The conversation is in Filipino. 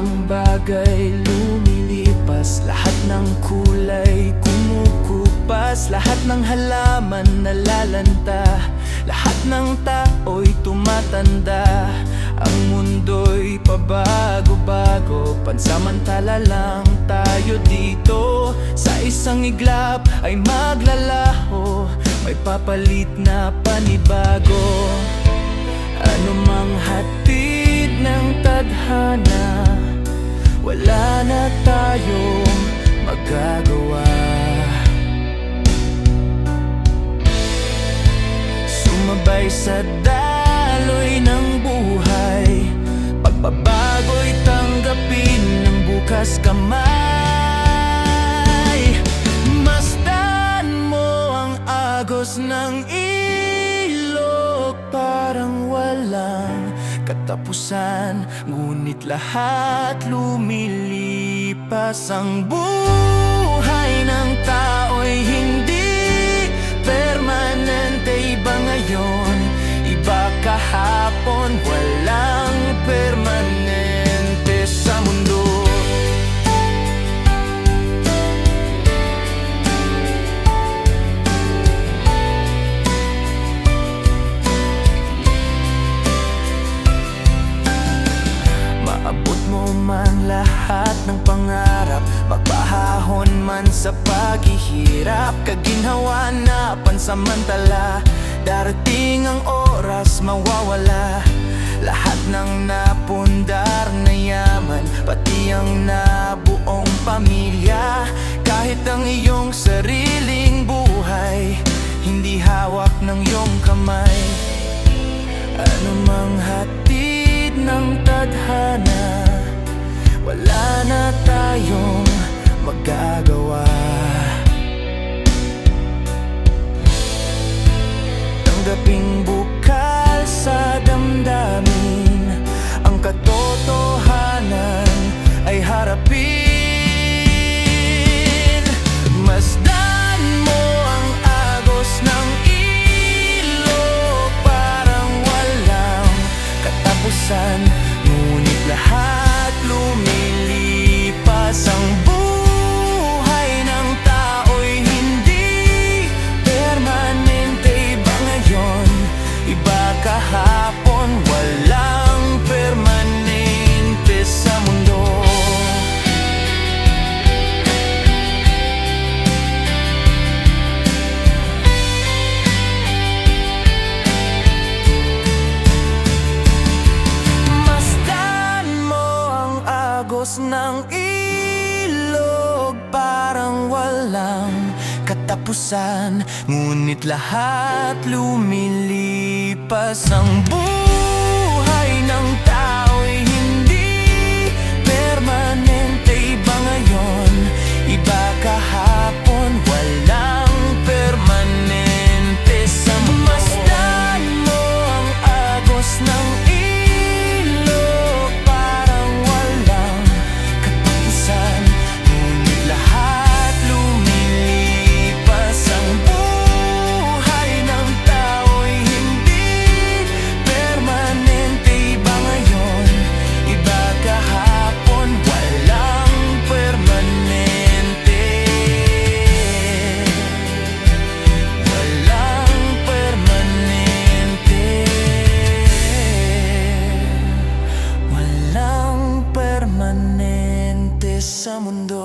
ng bagay lumilipas, lahat ng kulay kumukupas, lahat ng halaman nalalanta, lahat ng tao'y tumatanda. Ang mundo'y pabago-bago, pansamantala lang tayo dito. Sa isang iglap ay maglalaho, may papalit na panibago. Ano mang hatid ng tadhana, wala na tayong magagawa. Sumabay sa daloy ng buhay, pagbabago'y tanggapin ng bukas kamay. Masdan mo ang agos ng ilog, parang walang katapusan, ngunit lahat lumilipas. Ang buhay ng tao'y hindi permanente, iba ngayon, iba kahapon, walang permanente sa mundo. Maabot mo man lahat ng pangarap, magbahahon man sa paghihirap, kaginhawa na pansamantala, darating ang oras mawawala. Lahat ng napundar na yaman, pati ang nabuong pamilya, kahit ang iyong sariling buhay, hindi hawak ng iyong kamay. Ano mang hatid ng tadhana, wala na tayong magagawa. Tanggaping bukal sa damdamin, ang katotohanan ay harapin. Masdan mo ang agos ng ilog, parang walang katapusan, ngunit lahat lumilipas. Ang buhay ng tao'y hindi permanente, iba ngayon, iba kahapon, walang permanente sa mundo. Masdan mo ang agos ng ilog, parang walang katapusan, ngunit lahat lumilipas. Ang buhay ng tao'y hindi permanente, iba ngayon, iba kahapon, walang permanente sa mundo. Masdan mo ang agos ng ilog, parang walang katapusan, ngunit lahat lumilipas. Ang buhay ng tao'y hindi permanente, iba ngayon, iba kahapon, walang permanente. Walang permanente. Walang permanente sa mundo.